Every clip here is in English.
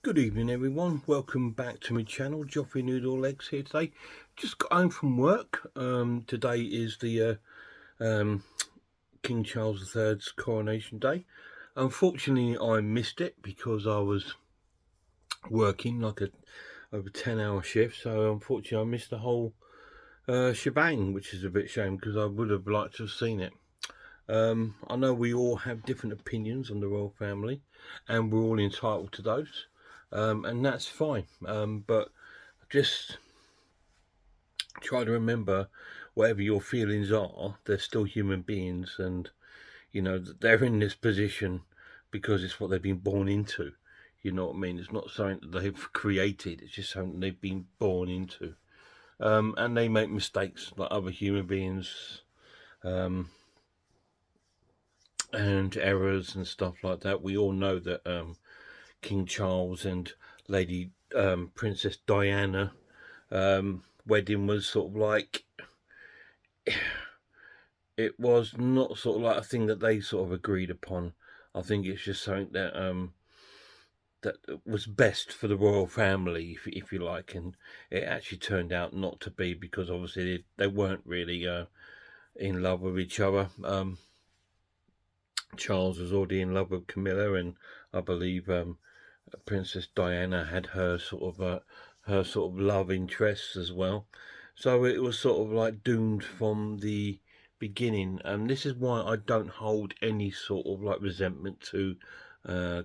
Good evening, everyone. Welcome back to my channel. Joffrey Noodle Legs here today. Just got home from work. Today is the King Charles III's coronation day. Unfortunately, I missed it because I was working like over 10-hour shift. So unfortunately, I missed the whole shebang, which is a bit shame because I would have liked to have seen it. I know we all have different opinions on the royal family, and we're all entitled to those. And that's fine. But just try to remember, whatever your feelings are, they're still human beings, and they're in this position because it's what they've been born into. You know what I mean? It's not something that they've created. It's just something they've been born into. And they make mistakes like other human beings, and errors and stuff like that. We all know that King Charles and Lady Princess Diana wedding was sort of like, it was not sort of like a thing that they sort of agreed upon. I think it's just something that that was best for the royal family, if you like, and it actually turned out not to be, because obviously they weren't really in love with each other. Charles was already in love with Camilla, and I believe Princess Diana had her sort of love interests as well. So it was sort of like doomed from the beginning, and this is why I don't hold any sort of like resentment to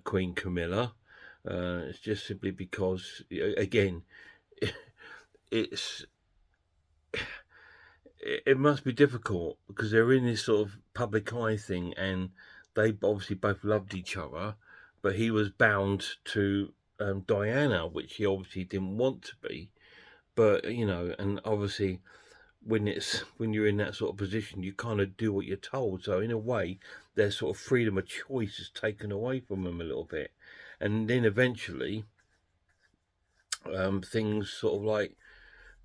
Queen Camilla. It's just simply because, again, it's it must be difficult because they're in this sort of public eye thing, and they obviously both loved each other, but he was bound to Diana, which he obviously didn't want to be. But and obviously when you're in that sort of position, you kind of do what you're told. So in a way, their sort of freedom of choice is taken away from them a little bit, and then eventually things sort of like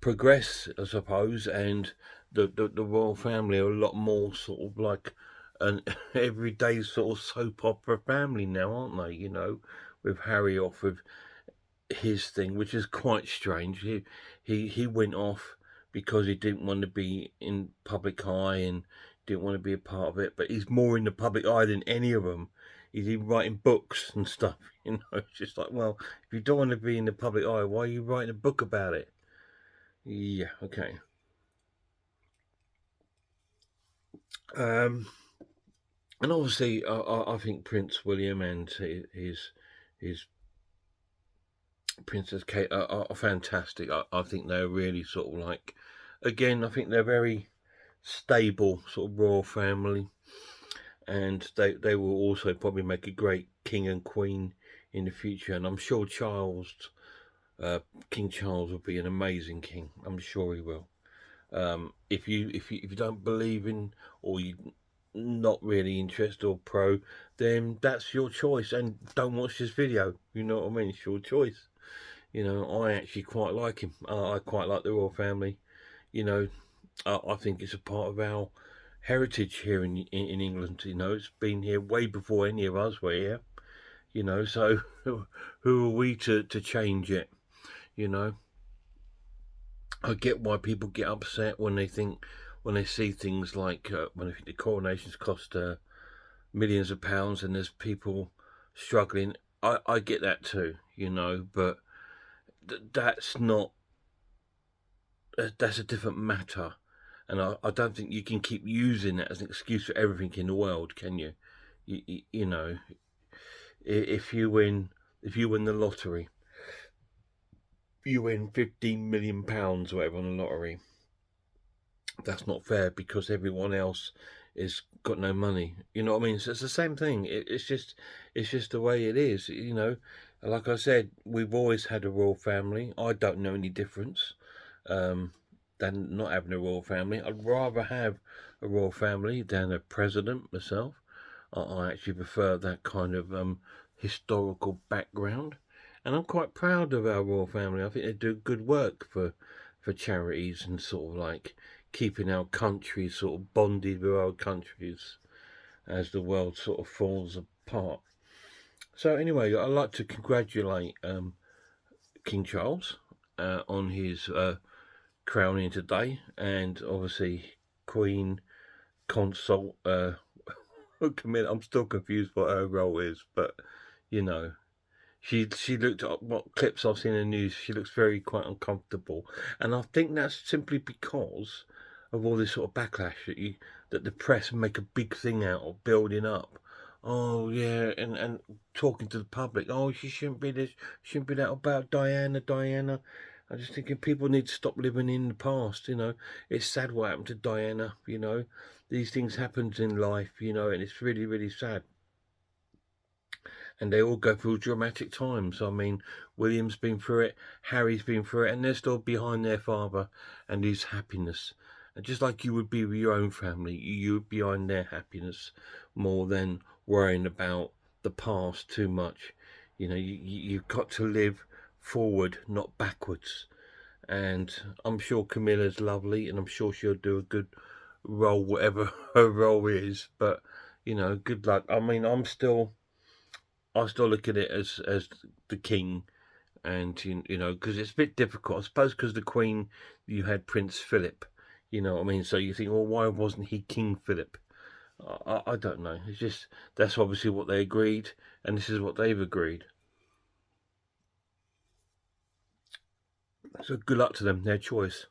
progress, I suppose, and the royal family are a lot more sort of like an everyday sort of soap opera family now, aren't they? With Harry off with his thing, which is quite strange. He went off because he didn't want to be in public eye and didn't want to be a part of it. But he's more in the public eye than any of them. He's even writing books and stuff. It's just like, well, if you don't want to be in the public eye, why are you writing a book about it? Yeah, okay. Um, and obviously, I think Prince William and his Princess Kate are fantastic. I think they're really sort of like, again, I think they're very stable sort of royal family, and they will also probably make a great king and queen in the future. And I'm sure King Charles will be an amazing king. I'm sure he will. If you don't believe in, or you not really interested or pro, then that's your choice, and don't watch this video. You know what I mean? It's your choice. I actually quite like him. I quite like the royal family. You know, I think it's a part of our heritage here in England. It's been here way before any of us were here. So who are we to change it? You know, I get why people get upset when they see things like when the coronations cost millions of pounds and there's people struggling. I get that too, but that's not that's a different matter, and I don't think you can keep using that as an excuse for everything in the world, can you? You know, if you win the lottery, you win £15 million or whatever on the lottery. That's not fair because everyone else is got no money. You know what I mean? So it's the same thing. It's just the way it is. Like I said, we've always had a royal family. I don't know any difference than not having a royal family. I'd rather have a royal family than a president myself. I actually prefer that kind of historical background, and I'm quite proud of our royal family. I think they do good work for charities and sort of like keeping our country sort of bonded with our countries as the world sort of falls apart. So anyway, I'd like to congratulate King Charles on his crowning today, and obviously Queen Consort Camilla. I'm still confused what her role is, but you know, she looked at what clips I've seen in the news. She looks very quite uncomfortable, and I think that's simply because of all this sort of backlash that the press make a big thing out of building up. Oh yeah, and talking to the public. Oh, she shouldn't be this, shouldn't be that about Diana. I'm just thinking people need to stop living in the past. You know, it's sad what happened to Diana. You know, these things happen in life. You know, and it's really really sad. And they all go through dramatic times. I mean, William's been through it, Harry's been through it, and they're still behind their father and his happiness. And just like you would be with your own family, you would be behind their happiness more than worrying about the past too much. You know, you've got to live forward, not backwards. And I'm sure Camilla's lovely, and I'm sure she'll do a good role, whatever her role is. But you know, good luck. I mean, I still look at it as the king, and you know, because it's a bit difficult, I suppose, because the Queen, you had Prince Philip, you know what I mean. So you think, well, why wasn't he King Philip? I don't know. It's just that's obviously what they agreed, and this is what they've agreed. So good luck to them, their choice,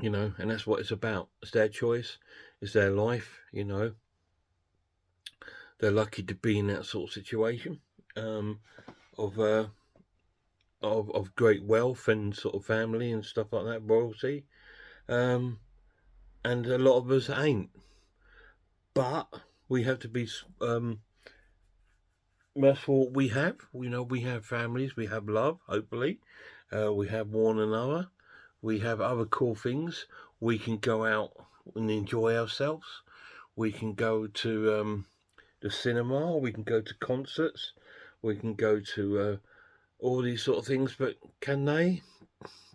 you know, and that's what it's about. It's their choice, it's their life, you know. They're lucky to be in that sort of situation, of great wealth and sort of family and stuff like that, royalty. And a lot of us ain't. But we have to be merciful what we have. You know, we have families, we have love, hopefully. We have one another. We have other cool things. We can go out and enjoy ourselves. We can go to the cinema. We can go to concerts. We can go to all these sort of things. But can they?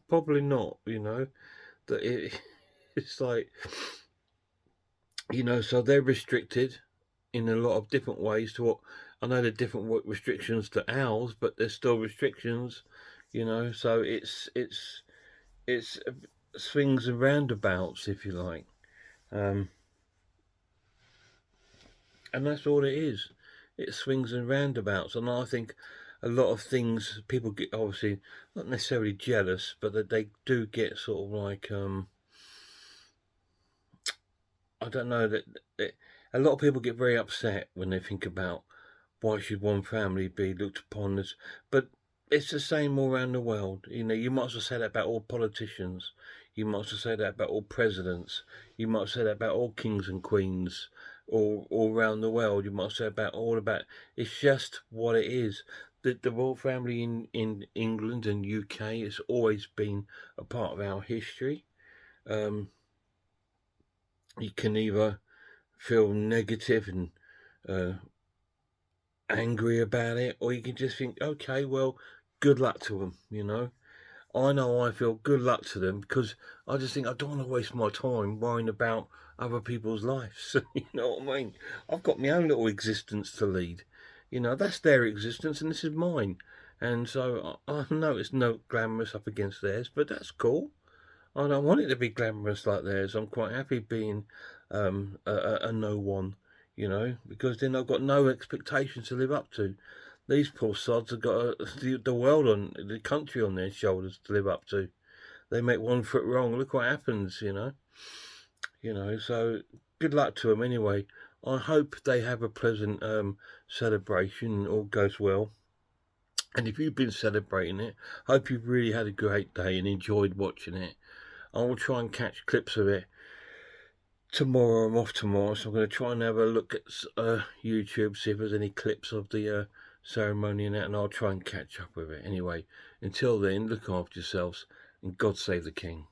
Probably not, you know. It's like, you know, so they're restricted in a lot of different ways to what I know. They're different restrictions to ours, but there's still restrictions, you know. So it's swings and roundabouts, if you like, and that's all it is. It swings and roundabouts, and I think a lot of things people get obviously not necessarily jealous, but that they do get sort of like I don't know that a lot of people get very upset when they think about why should one family be looked upon as, but it's the same all around the world. You know, you might as well say that about all politicians. You might as well say that about all presidents. You might say that about all kings and queens all around the world. You might say about it's just what it is. The royal family in England and UK has always been a part of our history. You can either feel negative and angry about it, or you can just think, okay, well, good luck to them, you know. I feel good luck to them because I just think I don't want to waste my time worrying about other people's lives. You know what I mean? I've got my own little existence to lead. You know, that's their existence and this is mine. And so I know it's no glamorous up against theirs, but that's cool. I don't want it to be glamorous like theirs. I'm quite happy being a no one, you know, because then I've got no expectations to live up to. These poor sods have got the world on, the country on their shoulders to live up to. They make one foot wrong, look what happens, you know. You know, so good luck to them anyway. I hope they have a pleasant celebration and all goes well. And if you've been celebrating it, hope you've really had a great day and enjoyed watching it. I will try and catch clips of it tomorrow. I'm off tomorrow, so I'm going to try and have a look at YouTube, see if there's any clips of the ceremony and that, and I'll try and catch up with it. Anyway, until then, look after yourselves, and God save the King.